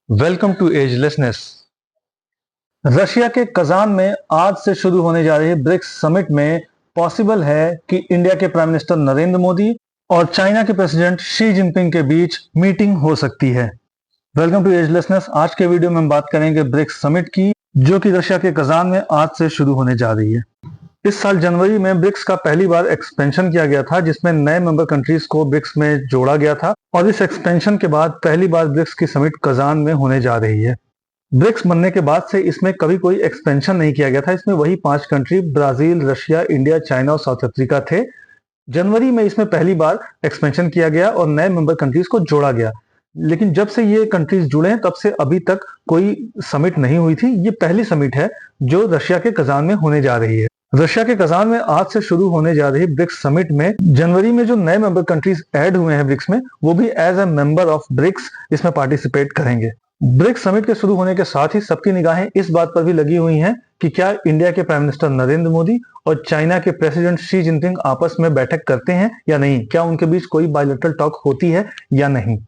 Welcome to agelessness. Russia के Kazan में आज से शुरू होने जा रही ब्रिक्स समिट में पॉसिबल है कि इंडिया के प्राइम मिनिस्टर नरेंद्र मोदी और चाइना के प्रेसिडेंट शी जिनपिंग के बीच मीटिंग हो सकती है। Welcome to agelessness. आज के वीडियो में हम बात करेंगे ब्रिक्स समिट की, जो कि रशिया के कजान में आज से शुरू होने जा रही है। इस साल जनवरी में ब्रिक्स का पहली बार एक्सपेंशन किया गया था, जिसमें नए मेंबर कंट्रीज को ब्रिक्स में जोड़ा गया था और इस एक्सपेंशन के बाद पहली बार ब्रिक्स की समिट कजान में होने जा रही है। ब्रिक्स बनने के बाद से इसमें कभी कोई एक्सपेंशन नहीं किया गया था। इसमें वही 5 country Brazil, Russia, India, China और साउथ अफ्रीका थे। जनवरी में इसमें पहली बार एक्सपेंशन किया गया और नए मेंबर कंट्रीज को जोड़ा गया। लेकिन जब से ये कंट्रीज जुड़े हैं तब से अभी तक कोई समिट नहीं हुई थी। ये पहली समिट है जो रशिया के कजान में होने जा रही है। रशिया के कजान में आज से शुरू होने जा रही ब्रिक्स समिट में जनवरी में जो नए मेंबर कंट्रीज ऐड हुए हैं ब्रिक्स में, वो भी as a member of BRICS इसमें पार्टिसिपेट करेंगे। ब्रिक्स समिट के शुरू होने के साथ ही सबकी निगाहें इस बात पर भी लगी हुई हैं कि क्या इंडिया के प्राइम मिनिस्टर नरेंद्र मोदी और चाइना के प्रेसिडेंट शी जिनपिंग आपस में बैठक करते हैं या नहीं, क्या उनके बीच कोई बायलैटरल टॉक होती है या नहीं।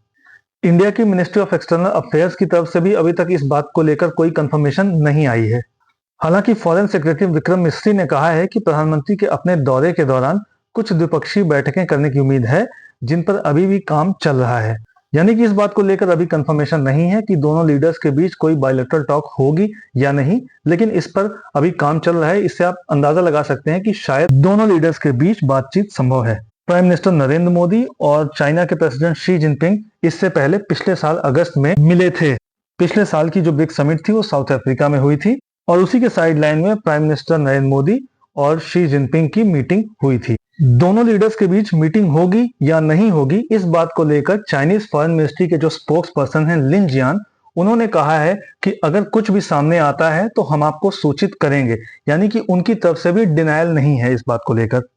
इंडिया की मिनिस्ट्री ऑफ एक्सटर्नल अफेयर्स की तरफ से भी अभी तक इस बात को लेकर कोई कंफर्मेशन नहीं आई है। हालांकि फॉरेन सेक्रेटरी विक्रम मिस्री ने कहा है कि प्रधानमंत्री के अपने दौरे के दौरान कुछ द्विपक्षीय बैठकें करने की उम्मीद है, जिन पर अभी भी काम चल रहा है। यानी कि इस बात को लेकर अभी कंफर्मेशन नहीं है कि दोनों लीडर्स के बीच कोई बायलैटरल टॉक होगी या नहीं, लेकिन इस पर अभी काम चल रहा है। इससे आप अंदाजा लगा सकते हैं कि शायद दोनों लीडर्स के बीच बातचीत संभव है। प्राइम मिनिस्टर नरेंद्र मोदी और चाइना के प्रेसिडेंट शी जिनपिंग इससे पहले पिछले साल अगस्त में मिले थे। पिछले साल की जो ब्रिक्स समिट थी वो साउथ अफ्रीका में हुई थी और उसी के साइडलाइन में प्राइम मिनिस्टर नरेंद्र मोदी और शी जिनपिंग की मीटिंग हुई थी। दोनों लीडर्स के बीच मीटिंग होगी या नहीं होगी, इस बात को लेकर चाइनीज फॉरेन मिनिस्ट्री के जो स्पोक्स पर्सन हैं लिन जियान, उन्होंने कहा है कि अगर कुछ भी सामने आता है तो हम आपको सूचित करेंगे। यानी कि उनकी तरफ से भी डिनायल नहीं है इस बात को लेकर।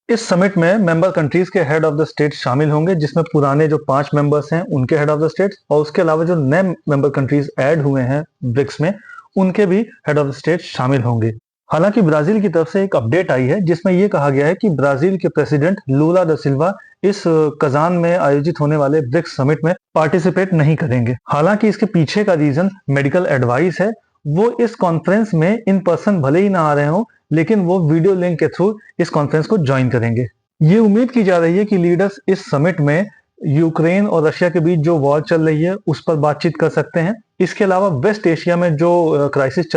इस समिट में मेंबर कंट्रीज के हेड ऑफ द स्टेट शामिल होंगे, जिसमें पुराने जो 5 मेंबर्स हैं उनके हेड ऑफ द स्टेट और उसके अलावा जो नए मेंबर कंट्रीज ऐड हुए हैं ब्रिक्स में उनके भी हेड ऑफ द स्टेट शामिल होंगे। हालांकि ब्राजील की तरफ से एक अपडेट आई है जिसमें यह कहा गया है कि ब्राजील के प्रेसिडेंट लूला दा सिल्वा इस कजान में आयोजित होने वाले ब्रिक्स समिट में पार्टिसिपेट नहीं करेंगे। हालांकि इसके पीछे का रीजन मेडिकल एडवाइस है। वो इस कॉन्फ्रेंस में इन पर्सन भले ही ना आ रहे हो, लेकिन वो वीडियो लिंक के थ्रू इस कॉन्फ्रेंस को ज्वाइन करेंगे। ये उम्मीद की जा रही है कि लीडर्स इस समिट में यूक्रेन और रशिया के बीच जो वॉर चल रही है उस पर बातचीत कर सकते हैं। इसके अलावा वेस्ट एशिया में जो क्राइसिस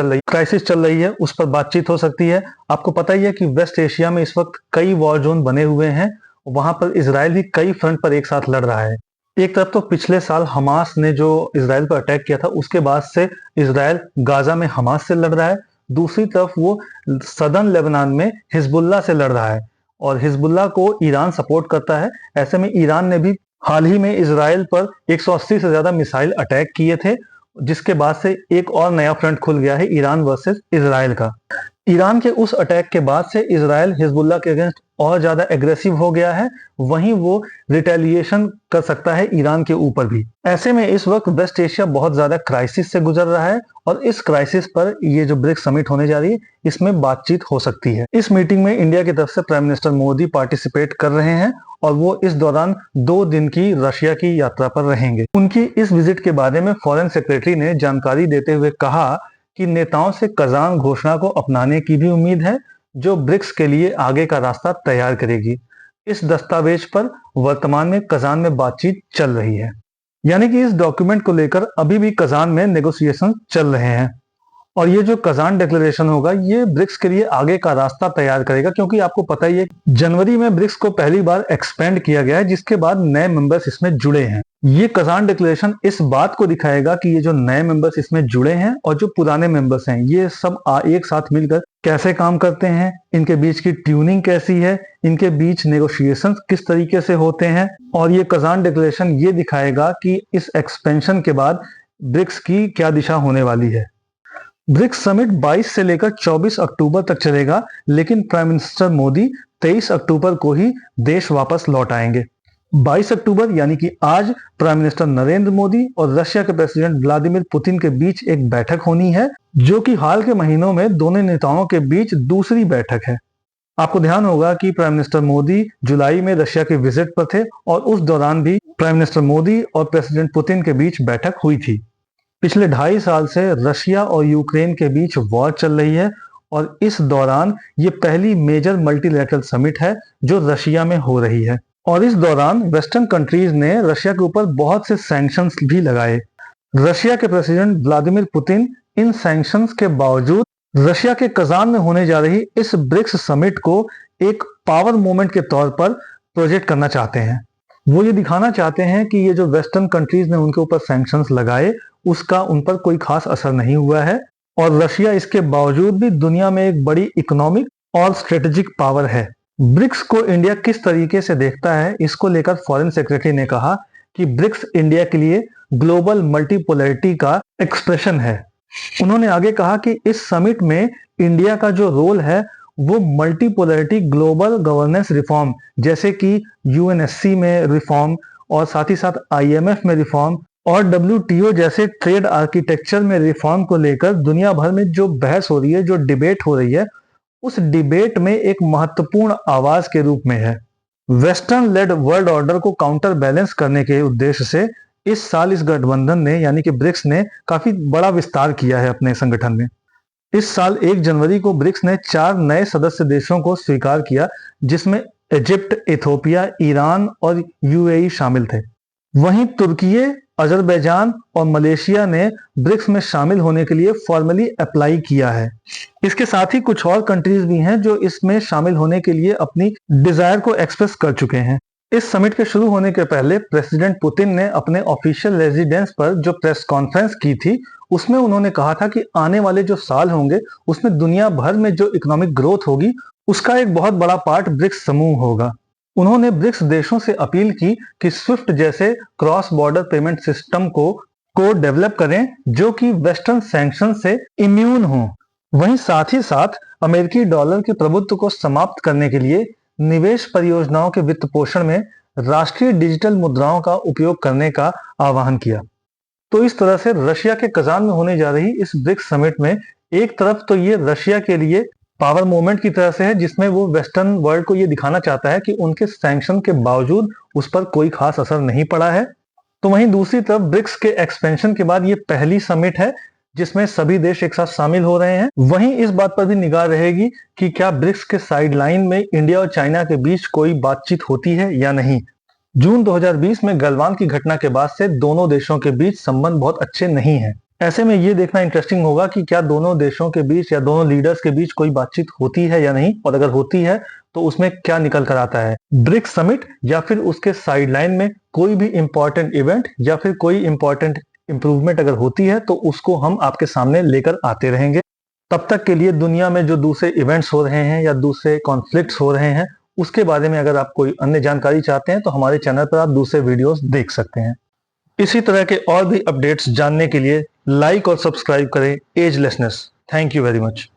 चल रही है उस पर बातचीत हो सकती है। आपको पता ही है कि वेस्ट एशिया में इस वक्त कई वॉर जोन बने हुए हैं। वहां पर इजराइल भी कई फ्रंट पर एक साथ लड़ रहा है। एक तरफ तो पिछले साल हमास ने जो इजराइल पर अटैक किया था उसके बाद से इजराइल गाजा में हमास से लड़ रहा है। दूसरी तरफ वो सदर्न लेबनान में हिजबुल्लाह से लड़ रहा है और हिजबुल्लाह को ईरान सपोर्ट करता है। ऐसे में ईरान ने भी हाल ही में इजराइल पर 180 से ज्यादा मिसाइल अटैक किए थे, जिसके बाद से एक और नया फ्रंट खुल गया है ईरान वर्सेस इजराइल का। ईरान के उस अटैक के बाद से इजराइल हिजबुल्लाह के अगेंस्ट और ज्यादा एग्रेसिव हो गया है। वहीं वो रिटेलिएशन कर सकता है ईरान के ऊपर भी। ऐसे में इस वक्त वेस्ट एशिया बहुत ज्यादा क्राइसिस से गुजर रहा है और इस क्राइसिस पर ये जो ब्रिक्स समिट होने जा रही है इसमें बातचीत हो सकती है। इस मीटिंग में इंडिया की तरफ से प्राइम मिनिस्टर मोदी पार्टिसिपेट कर रहे हैं और वो इस दौरान 2 दिन की रशिया की यात्रा पर रहेंगे। उनकी इस विजिट के बारे में फॉरेन सेक्रेटरी ने जानकारी देते हुए कहा कि नेताओं से कजान घोषणा को अपनाने की भी उम्मीद है, जो ब्रिक्स के लिए आगे का रास्ता तैयार करेगी। इस दस्तावेज पर वर्तमान में कजान में बातचीत चल रही है। यानी कि इस डॉक्यूमेंट को लेकर अभी भी कजान में नेगोशिएशन चल रहे हैं और ये जो कजान डिक्लेरेशन होगा ये ब्रिक्स के लिए आगे का रास्ता तैयार करेगा, क्योंकि आपको पता ही है जनवरी में ब्रिक्स को पहली बार एक्सपेंड किया गया है, जिसके बाद नए मेंबर्स इसमें जुड़े हैं। ये कजान डिक्लेरेशन इस बात को दिखाएगा कि ये जो नए मेंबर्स इसमें जुड़े हैं और जो पुराने मेंबर्स हैं ये सब एक साथ मिलकर कैसे काम करते हैं, इनके बीच की ट्यूनिंग कैसी है, इनके बीच नेगोशिएशन किस तरीके से होते हैं। और ये कजान डिक्लेरेशन ये दिखाएगा कि इस एक्सपेंशन के बाद ब्रिक्स की क्या दिशा होने वाली है। ब्रिक्स समिट 22 से लेकर 24 अक्टूबर तक चलेगा, लेकिन प्राइम मिनिस्टर मोदी 23 अक्टूबर को ही देश वापस लौट आएंगे। 22 अक्टूबर यानी कि आज प्राइम मिनिस्टर नरेंद्र मोदी और रशिया के प्रेसिडेंट व्लादिमीर पुतिन के बीच एक बैठक होनी है, जो कि हाल के महीनों में दोनों नेताओं के बीच दूसरी बैठक है। आपको ध्यान होगा कि प्राइम मिनिस्टर मोदी जुलाई में रशिया के विजिट पर थे और उस दौरान भी प्राइम मिनिस्टर मोदी और प्रेसिडेंट पुतिन के बीच बैठक हुई थी। पिछले 2.5 साल से रशिया और यूक्रेन के बीच वॉर चल रही है और इस दौरान ये पहली मेजर मल्टीलैटरल समिट है जो रशिया में हो रही है। और इस दौरान वेस्टर्न कंट्रीज ने रशिया के ऊपर बहुत से सैंक्शंस भी लगाए। रशिया के प्रेसिडेंट व्लादिमीर पुतिन इन सैंक्शंस के बावजूद रशिया के कजान में होने जा रही इस ब्रिक्स समिट को एक पावर मूवमेंट के तौर पर प्रोजेक्ट करना चाहते हैं। वो ये दिखाना चाहते हैं कि ये जो वेस्टर्न कंट्रीज ने उनके ऊपर सैंक्शंस लगाए उसका उन पर कोई खास असर नहीं हुआ है और रशिया इसके बावजूद भी दुनिया में एक बड़ी इकोनॉमिक और स्ट्रेटेजिक पावर है। ब्रिक्स को इंडिया किस तरीके से देखता है, इसको लेकर फॉरेन सेक्रेटरी ने कहा कि ब्रिक्स इंडिया के लिए ग्लोबल मल्टीपोलैरिटी का एक्सप्रेशन है। उन्होंने आगे कहा कि इस समिट में इंडिया का जो रोल है वो मल्टीपोलैरिटी ग्लोबल गवर्नेंस रिफॉर्म जैसे कि यूएनएससी में रिफॉर्म और साथ ही साथ आईएमएफ में रिफॉर्म और डब्ल्यूटीओ जैसे ट्रेड आर्किटेक्चर में रिफॉर्म को लेकर दुनिया भर में जो बहस हो रही है, जो डिबेट हो रही है, उस डिबेट में एक महत्वपूर्ण आवाज के रूप में है। वेस्टर्न लेड वर्ल्ड ऑर्डर को काउंटर बैलेंस करने के उद्देश्य से इस साल इस गठबंधन ने यानी कि ब्रिक्स ने काफी बड़ा विस्तार किया है अपने संगठन में। इस साल 1 जनवरी को ब्रिक्स ने 4 नए सदस्य देशों को स्वीकार किया जिसमें इजिप्ट, इथोपिया, ईरान और यूएई शामिल थे। वहीं तुर्की, अजरबैजान और मलेशिया ने ब्रिक्स में शामिल होने के लिए फॉर्मली अप्लाई किया है। इसके साथ ही कुछ और कंट्रीज भी हैं जो इसमें शामिल होने के लिए अपनी डिजायर को एक्सप्रेस कर चुके हैं। इस समिट के शुरू होने के पहले प्रेसिडेंट पुतिन ने अपने ऑफिशियल रेजिडेंस पर जो प्रेस कॉन्फ्रेंस की थी उसमें उन्होंने कहा था कि आने वाले जो साल होंगे उसमें दुनिया भर में जो इकोनॉमिक ग्रोथ होगी उसका एक बहुत बड़ा पार्ट ब्रिक्स समूह होगा। उन्होंने ब्रिक्स देशों से अपील की कि स्विफ्ट जैसे क्रॉस बॉर्डर पेमेंट सिस्टम को डेवलप करें जो कि वेस्टर्न सैंक्शन से इम्यून हो। वहीं साथ ही साथ अमेरिकी डॉलर के प्रभुत्व को समाप्त करने के लिए निवेश परियोजनाओं के वित्त पोषण में राष्ट्रीय डिजिटल मुद्राओं का उपयोग करने का आह्वान किया। तो इस तरह से रशिया के कजान में होने जा रही इस ब्रिक्स समिट में एक तरफ तो ये रशिया के लिए पावर मूवमेंट की तरह से है जिसमें वो वेस्टर्न वर्ल्ड को ये दिखाना चाहता है कि उनके सैंक्शन के बावजूद उस पर कोई खास असर नहीं पड़ा है। तो वहीं दूसरी तरफ ब्रिक्स के एक्सपेंशन के बाद ये पहली समिट है जिसमें सभी देश एक साथ शामिल हो रहे हैं। वहीं इस बात पर भी निगाह रहेगी कि क्या ब्रिक्स के साइडलाइन में इंडिया और चाइना के बीच कोई बातचीत होती है या नहीं। जून 2020 में गलवान की घटना के बाद से दोनों देशों के बीच संबंध बहुत अच्छे नहीं हैं। ऐसे में ये देखना इंटरेस्टिंग होगा कि क्या दोनों देशों के बीच या दोनों लीडर्स के बीच कोई बातचीत होती है या नहीं, और अगर होती है तो उसमें क्या निकल कर आता है, ब्रिक्स समिट या फिर उसके साइडलाइन में कोई भी इंपॉर्टेंट इवेंट या फिर कोई इंपॉर्टेंट इंप्रूवमेंट अगर होती है तो उसको हम आपके सामने लेकर आते रहेंगे। तब तक के लिए दुनिया में जो दूसरे इवेंट्स हो रहे हैं या दूसरे कॉन्फ्लिक्ट्स हो रहे हैं उसके बारे में अगर आप कोई अन्य जानकारी चाहते हैं तो हमारे चैनल पर आप दूसरे वीडियोस देख सकते हैं। इसी तरह के और भी अपडेट्स जानने के लिए लाइक और सब्सक्राइब करें agelessness. Thank you very much.